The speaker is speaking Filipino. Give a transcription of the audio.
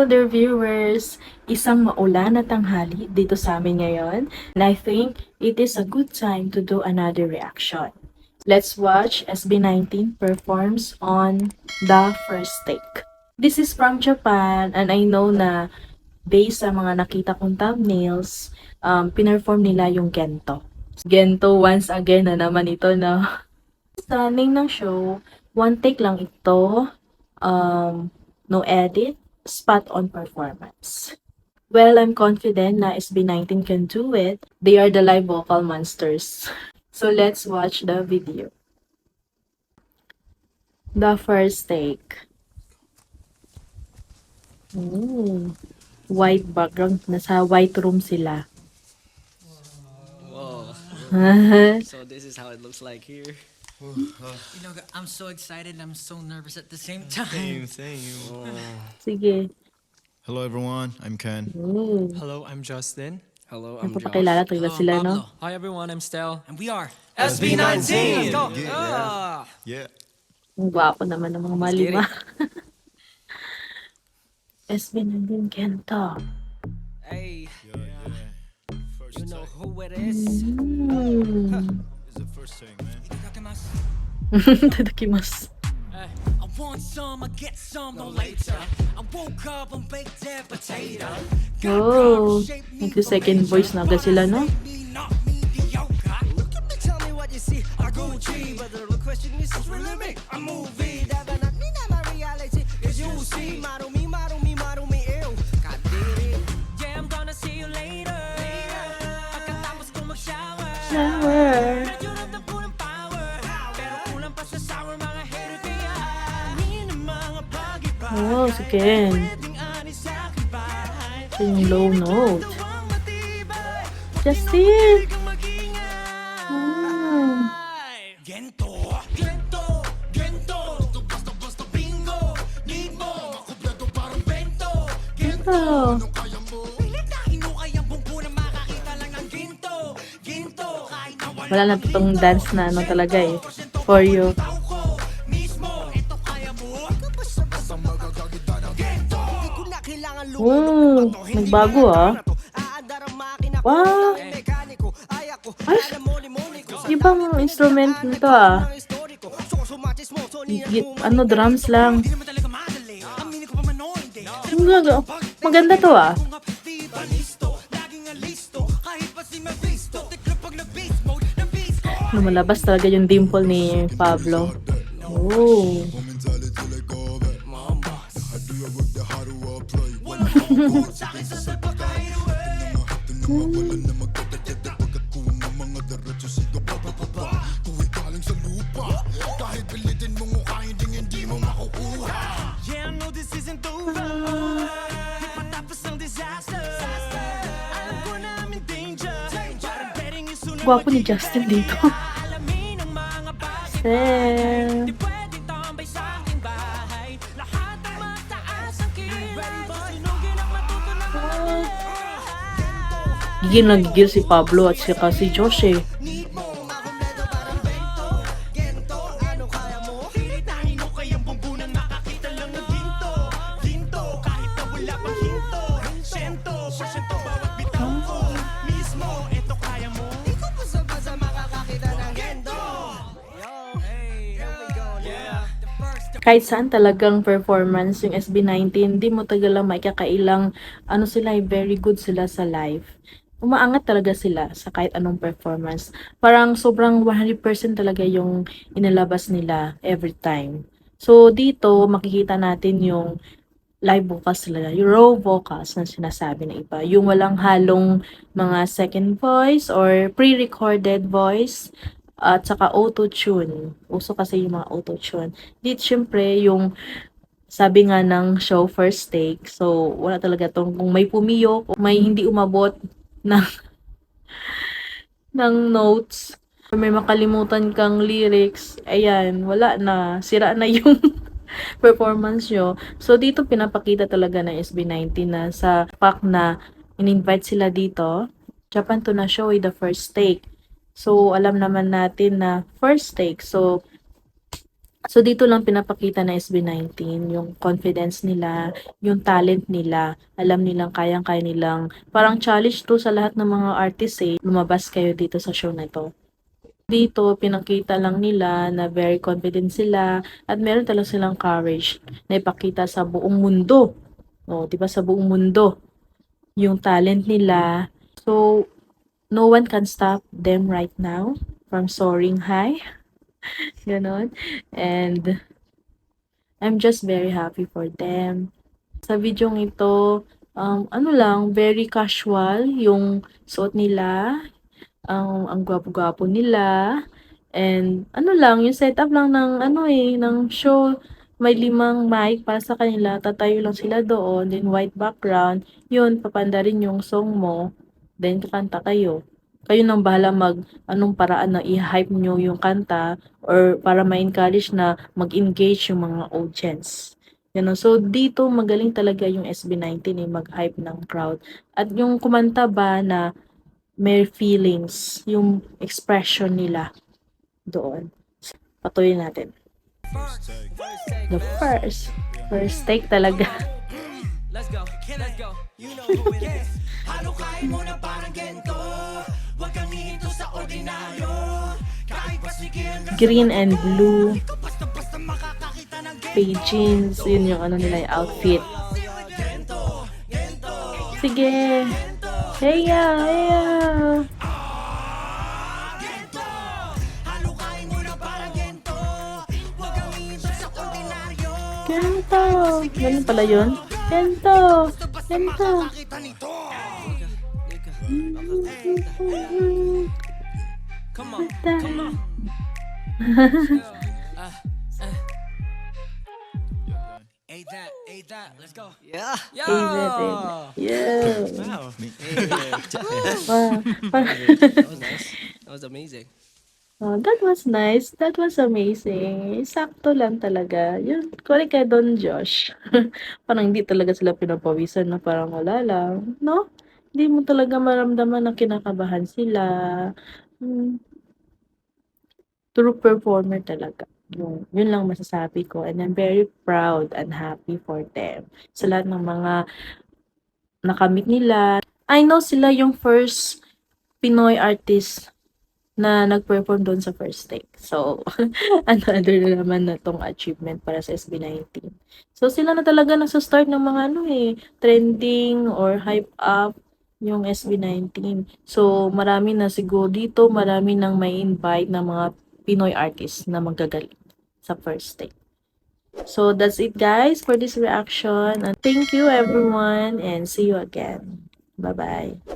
Hello dear viewers! Isang maulan na tanghali dito sa amin ngayon, and I think it is a good time to do another reaction. Let's watch SB19 performs on The First Take. This is from Japan, and I know na based sa mga nakita kong thumbnails, pinerform nila yung Gento. Gento once again na naman ito na sa name ng show, one take lang ito, no edit, spot on performance. Well, I'm confident na SB19 can do it. They are the live vocal monsters. So let's watch the video. The first take. White background. Nasa white room sila. Whoa. So this is how it looks like here. You know, I'm so excited and I'm so nervous at the same time. Same. Sige. Hello everyone, I'm Ken. Hello, I'm Justin. Hello, I'm Josh. Napapakilala talaga Hello, sila, I'm no? Pablo. Hi everyone, I'm Stel. And we are SB19. Let's go. Yeah. Ang gwapo naman ng mga Let's get malima. SB19 Gento. Hey, First you know take. who it is? It's the first take, man. Tadakimasu. I want some, I get some, no later. I woke up, I'm baked dead potato. Oh, nag-second voice na agad sila, no? Not mediocre. Look at me, tell me what you see. I go G, but the real question is really me. A movie that but not me, not my reality. Cause you see, model me, ew. God did it. Yeah, I'm gonna see you later. Pagkatapos ko mag-shower. Shower. Medyo nagtampo ng power. Pero kulang pa sa sour mga hater kaya amin ang mga bagay-bagay. Oh, si Ken. Pwedeng ani sa akin bahay. Ito yung low note. Dalawang matibay. Justin! Kang mag-ingay. Gento. Ito basta bingo. Need mo. Makumpleto parang bento. Ito. Pilit na hinukay ang bungko na makakita lang ng ginto. Kahit na Wala na itong dance na ano talaga eh. For you. tao ko mismo. Ito kaya mo. Basta magagagita ng gento. Hindi ko na kailangan Oh, nagbago ah. Aandar ang makina ko. Wow. Ang mekaniko. Ay ako. Ay, Alam mo ni Monico. ibang instrument nito ah. Ano, drums lang. Hindi naman talaga madali. Aminin ko pa man o hindi. Maganda to ah. Kung di ba listo, laging alisto. Kahit pa si Mephisto, tiklo pag nag-beast mode, ng beast ko. Lumalabas talaga yung dimple ni Pablo. Oh. Mentality like all that. I do it with the how do I play. Walang kung sa akin sa salpak kahit away. Wala na magkakakita pagkat ko ng mga diretso siya pa. Tuwid galing sa lupa. Kahit pilitin mo mukha hindi mo makukuha. Yeah, I know this isn't over. Di pa tapos ang disaster. Alam ko na I'm in danger. Parang betting yung sunod Gwapo ni Justin dito. Alamin ang mga bagay. Sel. Di pwedeng tambay sa aking bahay. Lahat ng mataas ang kilay. Sunugin ang matuto ng mga Gigil na gigil si Pablo at saka si Josh eh. need mo. Makumpleto parang bento. Gento, ano kaya mo? Pilit na hinukay ang bumbunan. Makakita lang ng ginto. Kahit na wala pang hinto. Sento bawat bitaw ko. Mismo, eto kaya mo. Di ko basta makakakita ng gento. Yo, hey, here we go. Yeah, the first. Kahit saan talagang performance yung SB19, di mo tagalang maikakailang ano sila, very good sila sa live. Umaangat talaga sila sa kahit anong performance. Parang sobrang 100% talaga yung inalabas nila every time. So dito makikita natin yung live vocals nila, yung raw vocals na sinasabi ng iba. Yung walang halong mga second voice or pre-recorded voice at saka auto-tune. Uso kasi yung mga auto-tune. Dito syempre yung sabi nga ng show first take. So wala talaga tong kung may pumiyok, kung may hindi umabot ng notes, or may makalimutan kang lyrics, ayan, wala na. Sira na yung performance nyo. So, dito pinapakita talaga ng SB19 na sa fact na in-invite sila dito. Japan to na show the first take. So, alam naman natin na first take. So, So, dito lang pinapakita na SB19, yung confidence nila, yung talent nila, alam nilang kayang-kaya nilang, parang challenge to sa lahat ng mga artists eh, lumabas kayo dito sa show na to. Dito, pinakita lang nila na very confident sila at meron talaga silang courage na ipakita sa buong mundo. O, di ba sa buong mundo, yung talent nila. So, no one can stop them right now from soaring high. Ganon. And I'm just very happy for them. Sa video ito, ano lang, very casual yung suot nila, ang gwapo-gwapo nila, and ano lang, yung setup lang ng ano ng show, may 5 mic para sa kanila, tatayo lang sila doon, then white background, yun, papanda rin yung song mo, then kakanta kayo. Kayo nang bahala anong paraan na i-hype nyo yung kanta or para ma-encourage na mag-engage yung mga audience. You know, so dito magaling talaga yung SB19 mag-hype ng crowd. At yung kumanta ba na may feelings, yung expression nila doon. Patuloy natin. The first take talaga. Let's go. Let's go. You know who it is. Halukain mo na parang gento. Huwag kang hihinto sa ordinaryo. Kahit pasige hanggang Green and blue basta makakakita ng jeans, yun yung ano nila yung outfit. gento. Sige. Heya, heya. Halukain mo na parang gento. Huwag kang hihinto sa ordinaryo. Gento. Ganun pala yun. Gento. Gento. Kita nito. Come on. Come on. Ain't that. Let's go. Yeah. Yo. Yeah. Wow. Wow. That was nice. That was amazing. Oh, that was nice. That was amazing. Sakto lang talaga. Yun, correct kay Don Josh. Parang hindi talaga sila pinapawisan na parang wala lang. No? Hindi mo talaga maramdaman na kinakabahan sila. Hmm, true performer talaga. Yun lang masasabi ko. And I'm very proud and happy for them. Sa lahat ng mga nakamit nila. I know sila yung first Pinoy artist na nag-perform doon sa first take. So, another na naman na tong achievement para sa SB19. So, sila na talaga nasa-start ng mga trending or hype up yung SB19. So, marami na siguro dito, marami nang may invite na mga Pinoy artists na magagaling sa first take. So, that's it guys for this reaction. And thank you everyone and see you again. Bye-bye.